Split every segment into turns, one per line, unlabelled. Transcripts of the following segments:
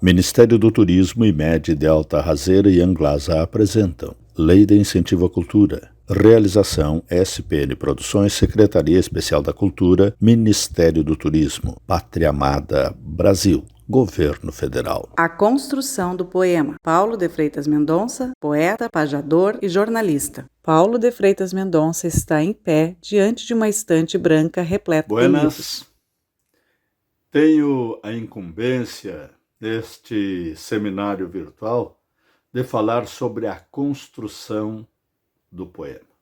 Ministério do Turismo e MED Delta Razeira e Anglasa apresentam Lei de Incentivo à Cultura. Realização SPN Produções, Secretaria Especial da Cultura, Ministério do Turismo, Pátria Amada, Brasil, Governo Federal.
A construção do poema. Paulo de Freitas Mendonça, poeta, pajador e jornalista. Paulo de Freitas Mendonça está em pé diante de uma estante branca repleta de livros.
Tenho a incumbência neste seminário virtual de falar sobre a construção do poema.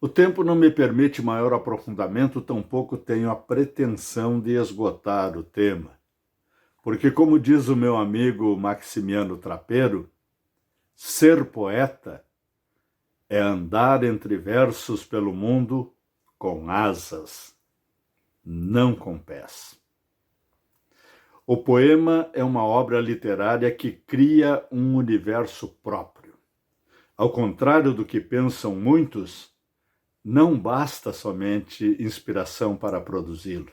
O tempo não me permite maior aprofundamento, tampouco tenho a pretensão de esgotar o tema, porque, como diz o meu amigo Maximiano Trapeiro, ser poeta é andar entre versos pelo mundo com asas, não com pés. O poema é uma obra literária que cria um universo próprio. Ao contrário do que pensam muitos, não basta somente inspiração para produzi-lo.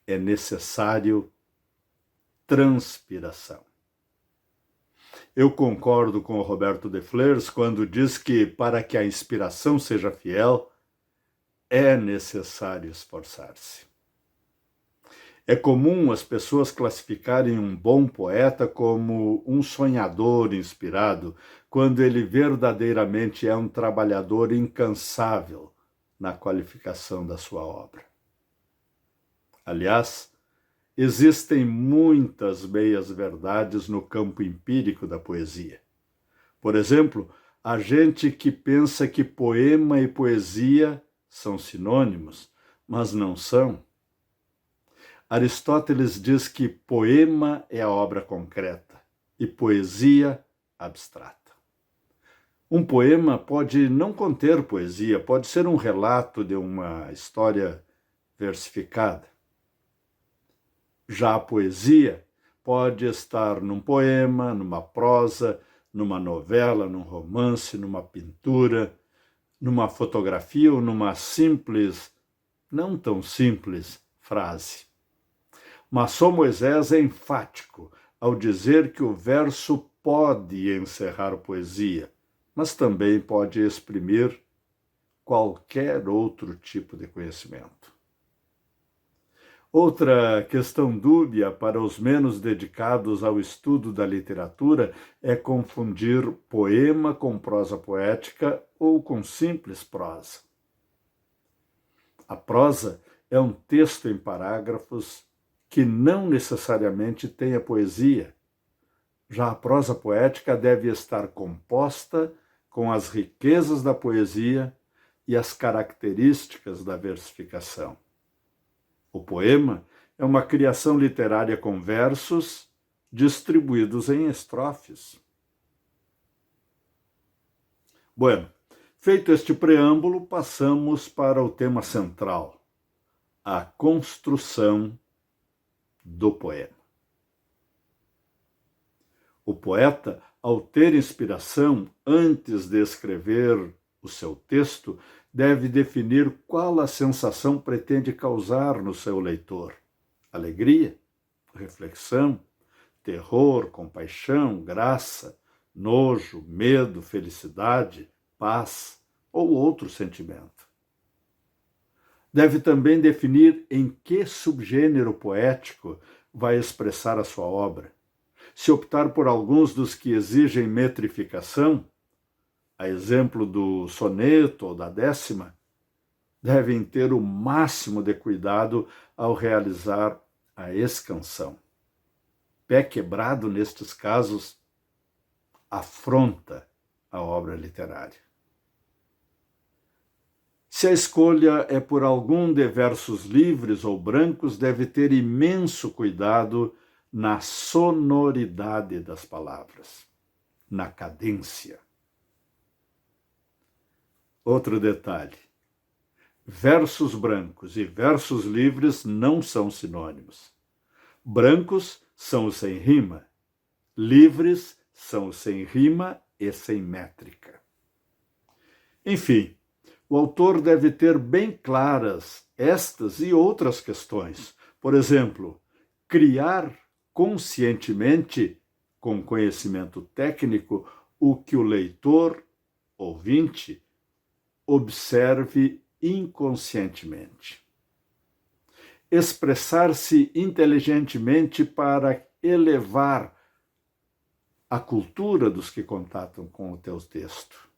É necessário transpiração. Eu concordo com o Roberto de Flers quando diz que, para que a inspiração seja fiel, é necessário esforçar-se. É comum as pessoas classificarem um bom poeta como um sonhador inspirado, quando ele verdadeiramente é um trabalhador incansável na qualificação da sua obra. Aliás, existem muitas meias-verdades no campo empírico da poesia. Por exemplo, há gente que pensa que poema e poesia são sinônimos, mas não são. Aristóteles diz que poema é a obra concreta e poesia abstrata. Um poema pode não conter poesia, pode ser um relato de uma história versificada. Já a poesia pode estar num poema, numa prosa, numa novela, num romance, numa pintura, numa fotografia ou numa simples, não tão simples, frase. Mas São Moisés é enfático ao dizer que o verso pode encerrar poesia, mas também pode exprimir qualquer outro tipo de conhecimento. Outra questão dúbia para os menos dedicados ao estudo da literatura é confundir poema com prosa poética ou com simples prosa. A prosa é um texto em parágrafos que não necessariamente tenha poesia. Já a prosa poética deve estar composta com as riquezas da poesia e as características da versificação. O poema é uma criação literária com versos distribuídos em estrofes. Bueno, feito este preâmbulo, passamos para o tema central, a construção do poema. O poeta, ao ter inspiração antes de escrever o seu texto, deve definir qual a sensação pretende causar no seu leitor. Alegria, reflexão, terror, compaixão, graça, nojo, medo, felicidade, paz ou outro sentimento. Deve também definir em que subgênero poético vai expressar a sua obra. Se optar por alguns dos que exigem metrificação, a exemplo do soneto ou da décima, devem ter o máximo de cuidado ao realizar a escansão. Pé quebrado, nestes casos, afronta a obra literária. Se a escolha é por algum de versos livres ou brancos, deve ter imenso cuidado na sonoridade das palavras, na cadência. Outro detalhe: versos brancos e versos livres não são sinônimos. Brancos são os sem rima, livres são os sem rima e sem métrica. Enfim, o autor deve ter bem claras estas e outras questões. Por exemplo, criar conscientemente, com conhecimento técnico, o que o leitor, ouvinte, observe inconscientemente. Expressar-se inteligentemente para elevar a cultura dos que contatam com o teu texto.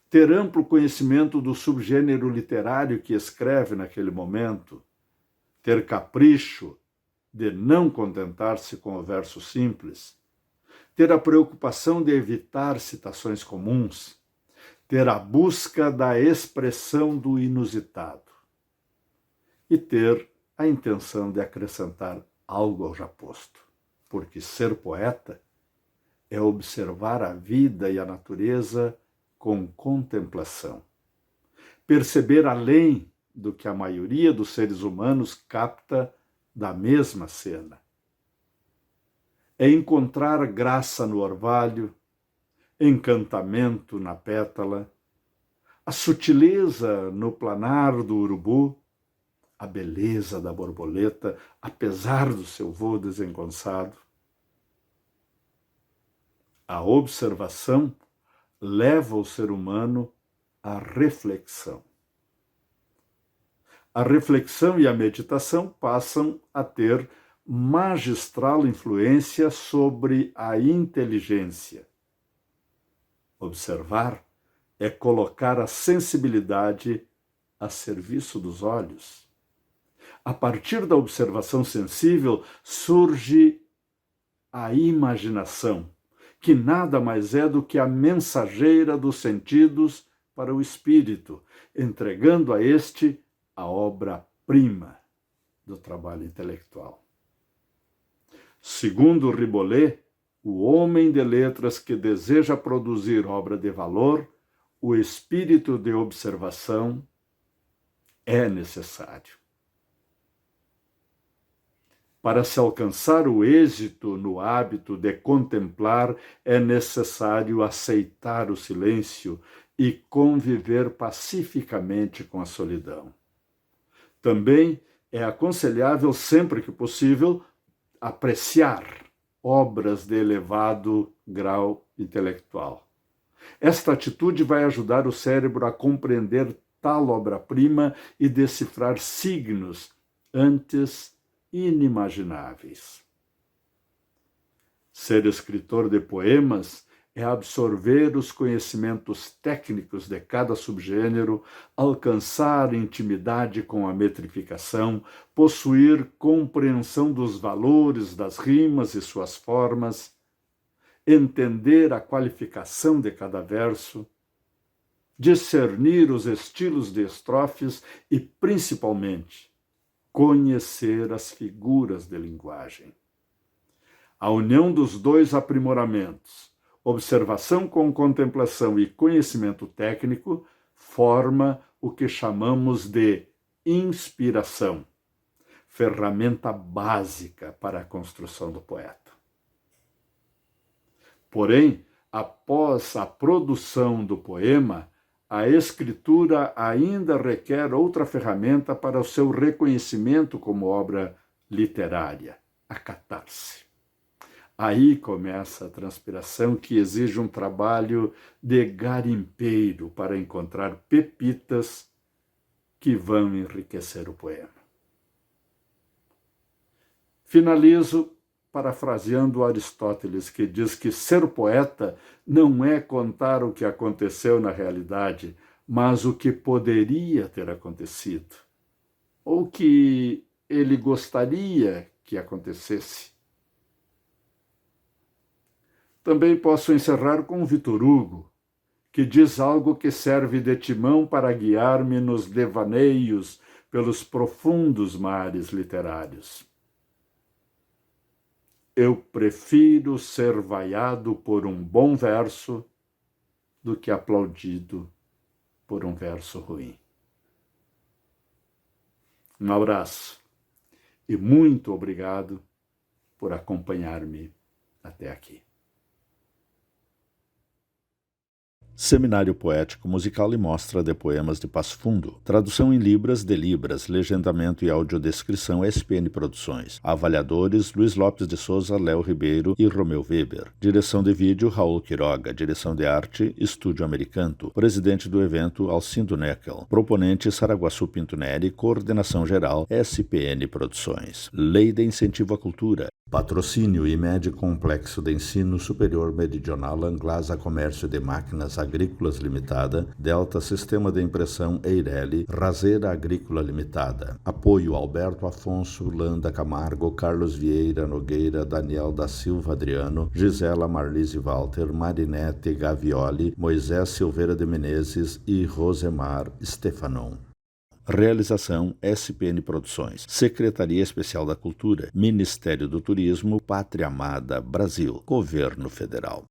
Ter amplo conhecimento do subgênero literário que escreve naquele momento. Ter capricho de não contentar-se com o verso simples. Ter a preocupação de evitar citações comuns. Ter a busca da expressão do inusitado. E ter a intenção de acrescentar algo ao já posto. Porque ser poeta é observar a vida e a natureza com contemplação. Perceber além do que a maioria dos seres humanos capta da mesma cena. É encontrar graça no orvalho, encantamento na pétala, a sutileza no planar do urubu, a beleza da borboleta, apesar do seu voo desengonçado. A observação leva o ser humano à reflexão. A reflexão e a meditação passam a ter magistral influência sobre a inteligência. Observar é colocar a sensibilidade a serviço dos olhos. A partir da observação sensível surge a imaginação, que nada mais é do que a mensageira dos sentidos para o espírito, entregando a este a obra-prima do trabalho intelectual. Segundo Riboulet, o homem de letras que deseja produzir obra de valor, o espírito de observação é necessário. Para se alcançar o êxito no hábito de contemplar, é necessário aceitar o silêncio e conviver pacificamente com a solidão. Também é aconselhável, sempre que possível, apreciar obras de elevado grau intelectual. Esta atitude vai ajudar o cérebro a compreender tal obra-prima e decifrar signos antes inimagináveis. Ser escritor de poemas é absorver os conhecimentos técnicos de cada subgênero, alcançar intimidade com a metrificação, possuir compreensão dos valores das rimas e suas formas, entender a qualificação de cada verso, discernir os estilos de estrofes e, principalmente, conhecer as figuras de linguagem. A união dos dois aprimoramentos, observação com contemplação e conhecimento técnico, forma o que chamamos de inspiração, ferramenta básica para a construção do poeta. Porém, após a produção do poema, a escritura ainda requer outra ferramenta para o seu reconhecimento como obra literária, a catarse. Aí começa a transpiração que exige um trabalho de garimpeiro para encontrar pepitas que vão enriquecer o poema. Finalizo parafraseando Aristóteles, que diz que ser poeta não é contar o que aconteceu na realidade, mas o que poderia ter acontecido, ou que ele gostaria que acontecesse. Também posso encerrar com Victor Hugo, que diz algo que serve de timão para guiar-me nos devaneios pelos profundos mares literários. Eu prefiro ser vaiado por um bom verso do que aplaudido por um verso ruim. Um abraço e muito obrigado por acompanhar-me até aqui. Seminário Poético Musical e Mostra de Poemas de Passo Fundo. Tradução em Libras de Libras, legendamento e audiodescrição SPN Produções. Avaliadores Luiz Lopes de Souza, Léo Ribeiro e Romeu Weber. Direção de vídeo Raul Quiroga. Direção de arte Estúdio Americanto. Presidente do evento Alcindo Neckel. Proponente Saraguaçu Pinto Neri. Coordenação geral SPN Produções. Lei de Incentivo à Cultura. Patrocínio IMED Complexo de Ensino Superior Meridional Anglasa Comércio de Máquinas Agrícolas Limitada, Delta Sistema de Impressão Eireli, Razeira Agrícola Limitada. Apoio Alberto Afonso, Landa Camargo, Carlos Vieira Nogueira, Daniel da Silva Adriano, Gisela Marlise Walter, Marinete Gavioli, Moisés Silveira de Menezes e Rosemar Stefanon. Realização SPN Produções, Secretaria Especial da Cultura, Ministério do Turismo, Pátria Amada, Brasil, Governo Federal.